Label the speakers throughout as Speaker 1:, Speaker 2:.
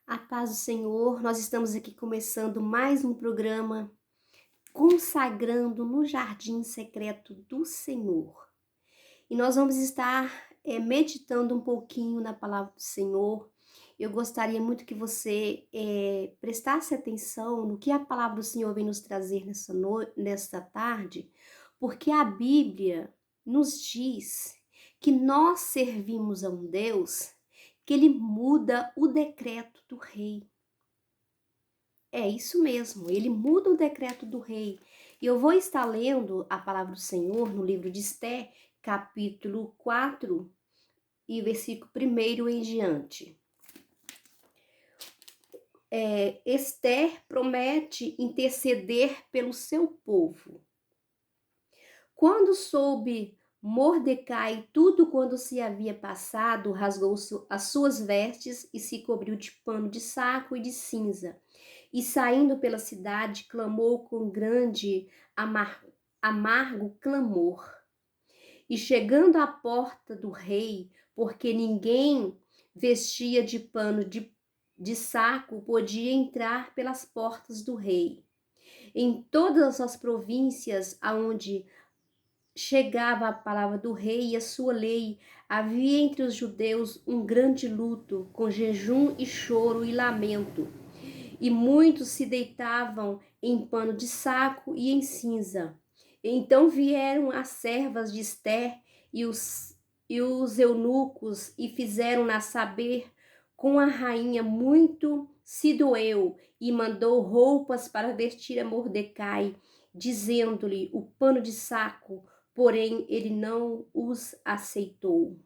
Speaker 1: A paz do Senhor, nós estamos aqui começando mais um programa consagrando no jardim secreto do Senhor. E nós vamos estar meditando um pouquinho na palavra do Senhor. Eu gostaria muito que você prestasse atenção no que a palavra do Senhor vem nos trazer nesta tarde, porque a Bíblia nos diz que nós servimos a um Deus que ele muda o decreto do rei. É isso mesmo, ele muda o decreto do rei. E eu vou estar lendo a palavra do Senhor no livro de Esté, capítulo 4 e versículo 1 em diante. Esté promete interceder pelo seu povo. Quando soube Mordecai tudo quanto se havia passado, rasgou as suas vestes e se cobriu de pano de saco e de cinza. E saindo pela cidade, clamou com grande amargo clamor. E chegando à porta do rei, porque ninguém vestia de pano de saco, podia entrar pelas portas do rei. Em todas as províncias aonde chegava a palavra do rei e a sua lei, havia entre os judeus um grande luto, com jejum e choro e lamento. E muitos se deitavam em pano de saco e em cinza. Então vieram as servas de Ester e os eunucos e fizeram-na saber com a rainha muito se doeu e mandou roupas para vestir a Mordecai, dizendo-lhe o pano de saco, porém ele não os aceitou.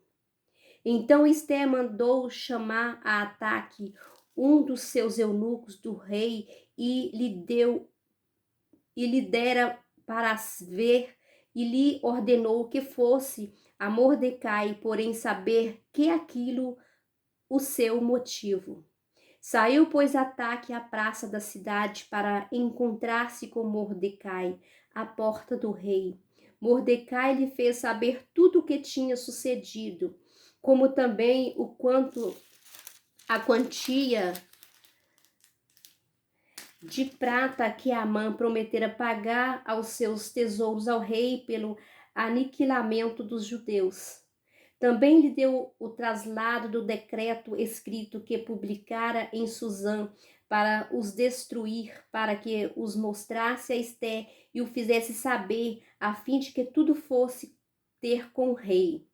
Speaker 1: Então Esté mandou chamar a Ataque, um dos seus eunucos do rei, e lhe dera para ver, e lhe ordenou que fosse a Mordecai, porém saber que aquilo o seu motivo. Saiu, pois, Ataque à praça da cidade para encontrar-se com Mordecai, à porta do rei. Mordecai lhe fez saber tudo o que tinha sucedido, como também o quanto a quantia de prata que Amã prometera pagar aos seus tesouros ao rei pelo aniquilamento dos judeus. Também lhe deu o traslado do decreto escrito que publicara em Susã para os destruir, para que os mostrasse a Esté e o fizesse saber, a fim de que tudo fosse ter com o rei.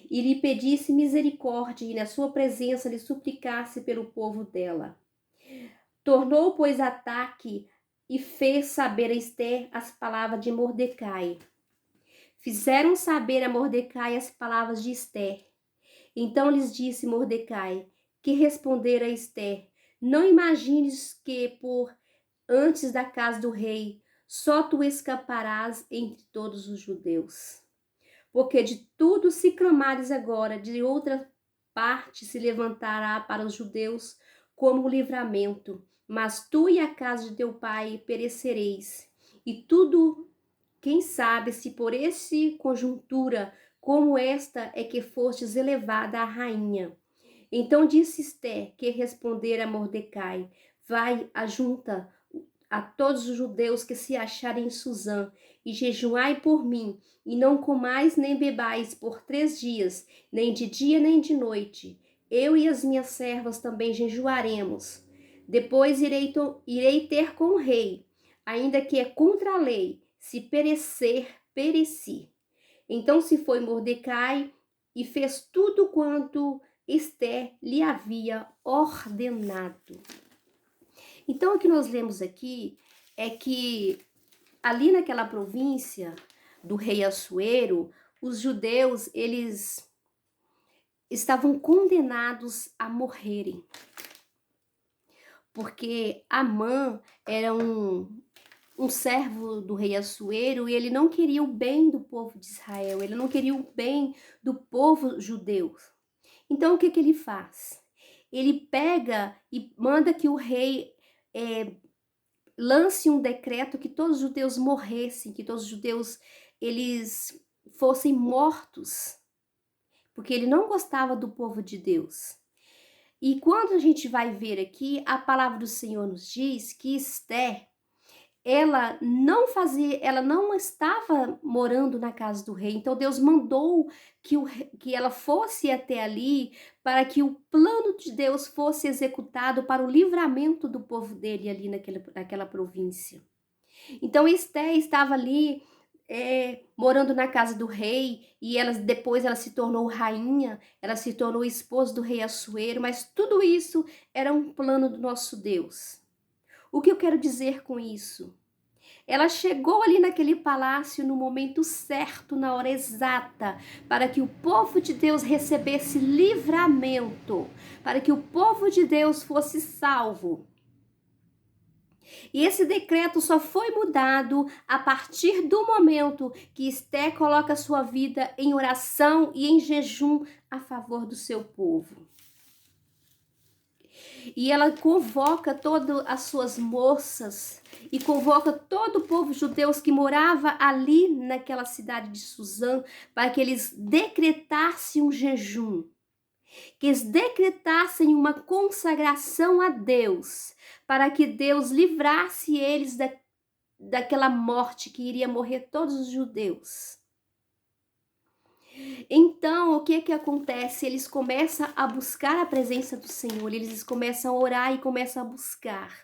Speaker 1: E lhe pedisse misericórdia e na sua presença lhe suplicasse pelo povo dela. Tornou, pois, Ataque e fez saber a Esté as palavras de Mordecai. Fizeram saber a Mordecai as palavras de Esté. Então lhes disse Mordecai, que respondera a Esté: não imagines que por antes da casa do rei só tu escaparás entre todos os judeus. Porque de tudo se clamares agora, de outra parte se levantará para os judeus como livramento, mas tu e a casa de teu pai perecereis. E tudo, quem sabe se por esse conjuntura como esta é que fostes elevada à rainha. Então disse Esté, que respondera a Mordecai: vai, ajunta a todos os judeus que se acharem em Susã, e jejuai por mim, e não comais nem bebais por 3 dias, nem de dia nem de noite. Eu e as minhas servas também jejuaremos. Depois irei ter com o rei, ainda que é contra a lei, se perecer, pereci. Então se foi Mordecai e fez tudo quanto Esté lhe havia ordenado. Então, o que nós lemos aqui é que ali naquela província do rei Assuero, os judeus, eles estavam condenados a morrerem. Porque Amã era um servo do rei Assuero e ele não queria o bem do povo de Israel, ele não queria o bem do povo judeu. Então, o que ele faz? Ele pega e manda que o rei lance um decreto que todos os judeus morressem, que todos os judeus eles fossem mortos, porque ele não gostava do povo de Deus. E quando a gente vai ver aqui, a palavra do Senhor nos diz que Esther, ela não estava morando na casa do rei. Então Deus mandou que ela fosse até ali para que o plano de Deus fosse executado para o livramento do povo dele ali naquela província. Então Esté estava ali morando na casa do rei, e depois ela se tornou rainha, ela se tornou esposa do rei Assuero, mas tudo isso era um plano do nosso Deus. O que eu quero dizer com isso? Ela chegou ali naquele palácio no momento certo, na hora exata, para que o povo de Deus recebesse livramento, para que o povo de Deus fosse salvo. E esse decreto só foi mudado a partir do momento que Esté coloca sua vida em oração e em jejum a favor do seu povo. E ela convoca todas as suas moças e convoca todo o povo judeu que morava ali naquela cidade de Suzã, para que eles decretassem um jejum, que eles decretassem uma consagração a Deus, para que Deus livrasse eles daquela morte que iria morrer todos os judeus. Então, o que acontece? Eles começam a buscar a presença do Senhor, eles começam a orar e começam a buscar.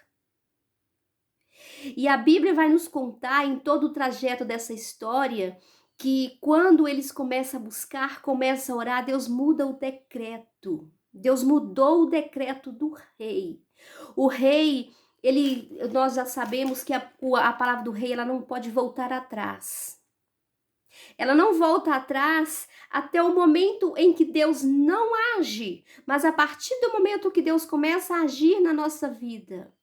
Speaker 1: E a Bíblia vai nos contar em todo o trajeto dessa história que quando eles começam a buscar, começam a orar, Deus muda o decreto. Deus mudou o decreto do rei. O rei, nós já sabemos que a palavra do rei, ela não pode voltar atrás. Ela não volta atrás até o momento em que Deus não age, mas a partir do momento que Deus começa a agir na nossa vida,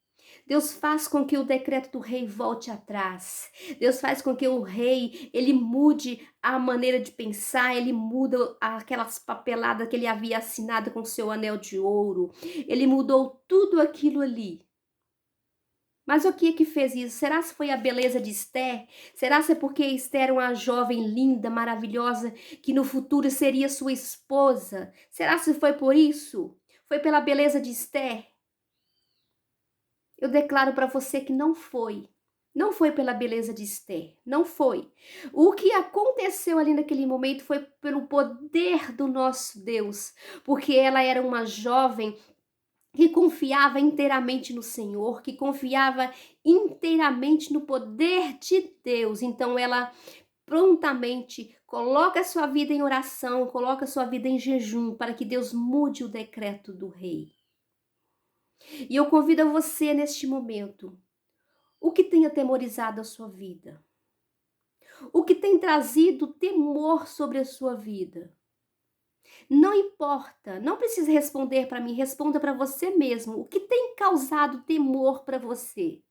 Speaker 1: Deus faz com que o decreto do rei volte atrás. Deus faz com que o rei, ele mude a maneira de pensar, ele muda aquelas papeladas que ele havia assinado com seu anel de ouro. Ele mudou tudo aquilo ali. Mas o que fez isso? Será que foi a beleza de Esté? Será que é porque Esté era uma jovem linda, maravilhosa, que no futuro seria sua esposa? Será que foi por isso? Foi pela beleza de Esté? Eu declaro para você que não foi. Não foi pela beleza de Esté, não foi. O que aconteceu ali naquele momento foi pelo poder do nosso Deus, porque ela era uma jovem que confiava inteiramente no Senhor, que confiava inteiramente no poder de Deus. Então ela prontamente coloca a sua vida em oração, coloca a sua vida em jejum, para que Deus mude o decreto do rei. E eu convido você neste momento, o que tem atemorizado a sua vida? O que tem trazido temor sobre a sua vida? Não importa, não precisa responder para mim, responda para você mesmo. O que tem causado temor para você?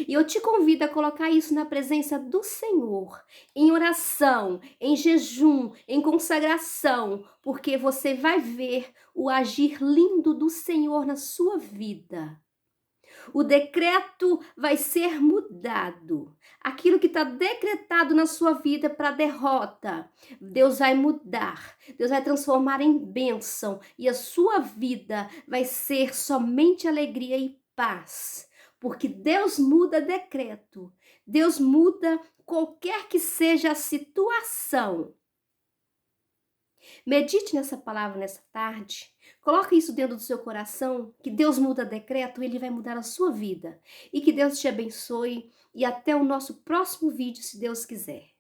Speaker 1: E eu te convido a colocar isso na presença do Senhor, em oração, em jejum, em consagração, porque você vai ver o agir lindo do Senhor na sua vida. O decreto vai ser mudado. Aquilo que está decretado na sua vida para derrota, Deus vai mudar. Deus vai transformar em bênção. E a sua vida vai ser somente alegria e paz. Porque Deus muda decreto. Deus muda qualquer que seja a situação. Medite nessa palavra nessa tarde. Coloque isso dentro do seu coração, que Deus muda decreto, Ele vai mudar a sua vida. E que Deus te abençoe. E até o nosso próximo vídeo, se Deus quiser.